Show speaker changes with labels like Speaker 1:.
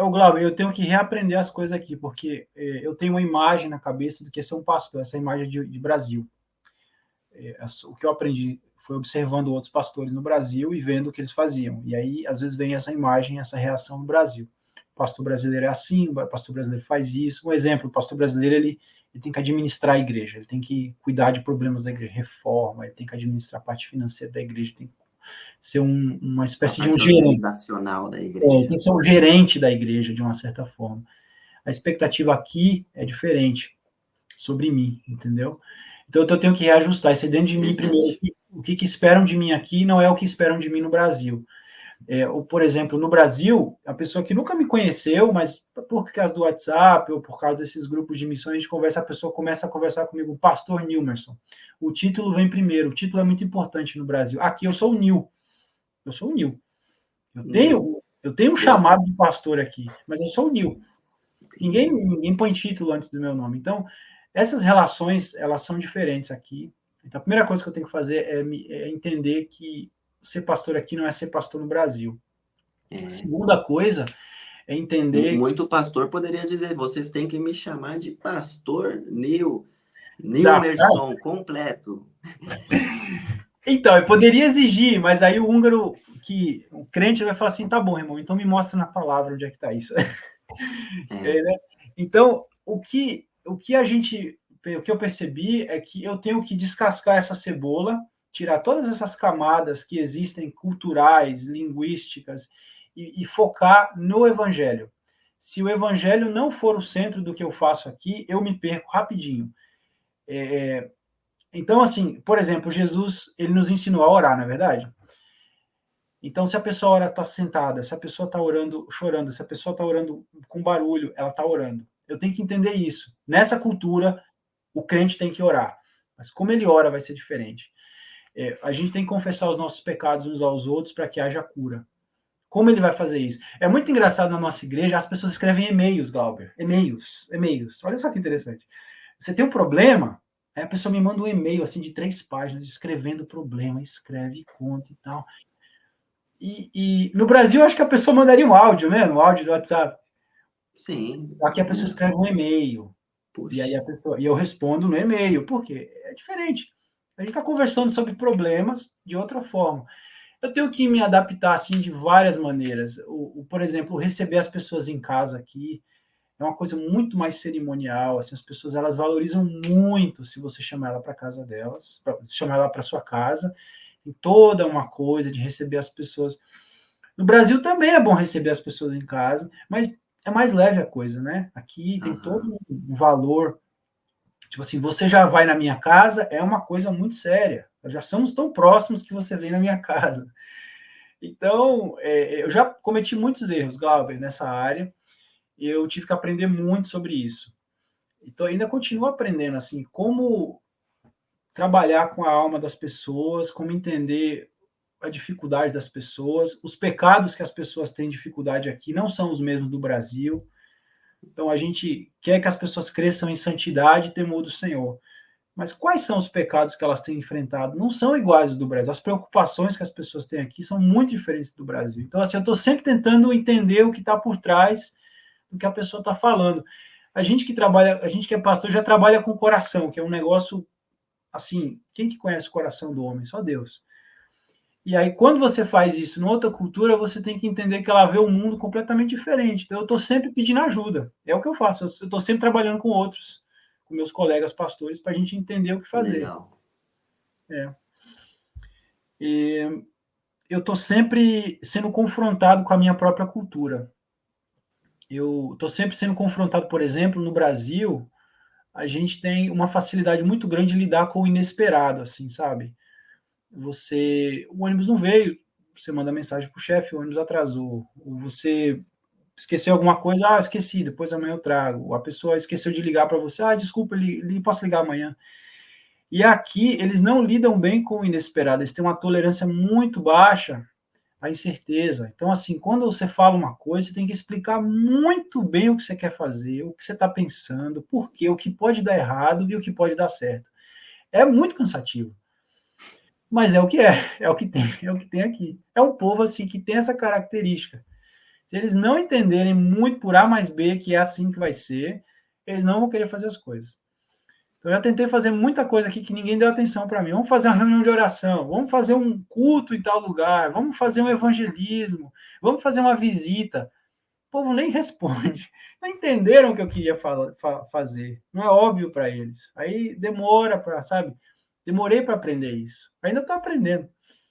Speaker 1: O Glauber, eu tenho que reaprender as coisas aqui, porque eu tenho uma imagem na cabeça do que é ser um pastor, essa imagem de Brasil. O que eu aprendi foi observando outros pastores no Brasil e vendo o que eles faziam. E aí, às vezes, vem essa imagem, essa reação no Brasil. O pastor brasileiro é assim, o pastor brasileiro faz isso. Um exemplo, o pastor brasileiro, ele tem que administrar a igreja, ele tem que cuidar de problemas da igreja, reforma, ele tem que administrar a parte financeira da igreja, tem que ser uma
Speaker 2: A
Speaker 1: espécie de um
Speaker 2: parte
Speaker 1: gerente.
Speaker 2: organizacional da
Speaker 1: Tem
Speaker 2: igreja.
Speaker 1: que ser um gerente da igreja, de uma certa forma. A expectativa aqui é diferente sobre mim, entendeu? Então eu tenho que reajustar isso dentro de mim primeiro.
Speaker 2: Interessante.
Speaker 1: O que esperam de mim aqui não é o que esperam de mim no Brasil. Ou, por exemplo, no Brasil, a pessoa que nunca me conheceu, mas por causa do WhatsApp ou por causa desses grupos de missões, a gente conversa, a pessoa começa a conversar comigo, Pastor Nilmerson. O título vem primeiro, o título é muito importante no Brasil. Aqui eu sou o Nil, eu sou o Nil. Eu tenho um chamado de pastor aqui, mas eu sou o Nil. Ninguém põe título antes do meu nome. Então, essas relações, elas são diferentes aqui. Então, a primeira coisa que eu tenho que fazer é entender que ser pastor aqui não é ser pastor no Brasil. A segunda coisa é entender...
Speaker 2: Muito pastor poderia dizer, vocês têm que me chamar de pastor
Speaker 1: Exato.
Speaker 2: Nilmerson completo.
Speaker 1: Então, eu poderia exigir, mas aí o húngaro, o crente vai falar assim, tá bom, irmão, então me mostra na palavra onde é que está isso. Né? Então, o que eu percebi é que eu tenho que descascar essa cebola, tirar todas essas camadas que existem culturais, linguísticas, e focar no evangelho. Se o evangelho não for o centro do que eu faço aqui, eu me perco rapidinho. Então, assim, por exemplo, Jesus, ele nos ensinou a orar, não é verdade? Então, se a pessoa está sentada, se a pessoa está orando, chorando, se a pessoa está orando com barulho, ela está orando. Eu tenho que entender isso. Nessa cultura, o crente tem que orar. Mas como ele ora vai ser diferente. A gente tem que confessar os nossos pecados uns aos outros para que haja cura. Como ele vai fazer isso? É muito engraçado na nossa igreja, as pessoas escrevem e-mails, Glauber. E-mails. Olha só que interessante. Você tem um problema, aí a pessoa me manda um e-mail assim de 3 páginas, descrevendo o problema, escreve, conta e tal. E no Brasil, acho que a pessoa mandaria um áudio, né? Um áudio do WhatsApp.
Speaker 2: Sim.
Speaker 1: Aqui a pessoa escreve um e-mail. E aí
Speaker 2: Puxa.
Speaker 1: eu respondo no e-mail. Por quê? É diferente. A gente está conversando sobre problemas de outra forma. Eu tenho que me adaptar assim de várias maneiras. Por exemplo, receber as pessoas em casa aqui é uma coisa muito mais cerimonial. Assim, as pessoas elas valorizam muito se você chamar ela para casa delas, chamar ela para sua casa. Tem toda uma coisa de receber as pessoas. No Brasil também é bom receber as pessoas em casa, mas é mais leve a coisa, né? Aqui tem todo um valor. Tipo assim, você já vai na minha casa, é uma coisa muito séria. Nós já somos tão próximos que você vem na minha casa. Então, eu já cometi muitos erros, Glauber, nessa área. Eu tive que aprender muito sobre isso. Então, ainda continuo aprendendo, assim, como trabalhar com a alma das pessoas, como entender a dificuldade das pessoas, os pecados que as pessoas têm dificuldade aqui não são os mesmos do Brasil. Então, a gente quer que as pessoas cresçam em santidade e temor do Senhor. Mas quais são os pecados que elas têm enfrentado? Não são iguais aos do Brasil. As preocupações que as pessoas têm aqui são muito diferentes do Brasil. Então, assim, eu estou sempre tentando entender o que está por trás do que a pessoa está falando. A gente que trabalha, a gente que é pastor já trabalha com o coração, que é um negócio assim, quem que conhece o coração do homem? Só Deus. E aí, quando você faz isso em outra cultura, você tem que entender que ela vê o mundo completamente diferente. Então, eu estou sempre pedindo ajuda. É o que eu faço. Eu estou sempre trabalhando com outros, com meus colegas pastores, para a gente entender o que fazer.
Speaker 2: Legal.
Speaker 1: E eu estou sempre sendo confrontado com a minha própria cultura. Eu estou sempre sendo confrontado, por exemplo, no Brasil, a gente tem uma facilidade muito grande de lidar com o inesperado, assim, sabe? O ônibus não veio, você manda mensagem pro chefe, o ônibus atrasou. Ou você esqueceu alguma coisa, esqueci, depois amanhã eu trago. A pessoa esqueceu de ligar para você, desculpa, posso ligar amanhã. E aqui eles não lidam bem com o inesperado, eles têm uma tolerância muito baixa à incerteza. Então, assim, quando você fala uma coisa, você tem que explicar muito bem o que você quer fazer, o que você está pensando, por quê, o que pode dar errado e o que pode dar certo. É muito cansativo. Mas é o que é o que tem aqui. É um povo assim que tem essa característica. Se eles não entenderem muito por A mais B, que é assim que vai ser, eles não vão querer fazer as coisas. Então, eu já tentei fazer muita coisa aqui que ninguém deu atenção para mim. Vamos fazer uma reunião de oração, vamos fazer um culto em tal lugar, vamos fazer um evangelismo, vamos fazer uma visita. O povo nem responde. Não entenderam o que eu queria fazer. Não é óbvio para eles. Aí demora para, sabe? Demorei para aprender isso. Ainda estou aprendendo.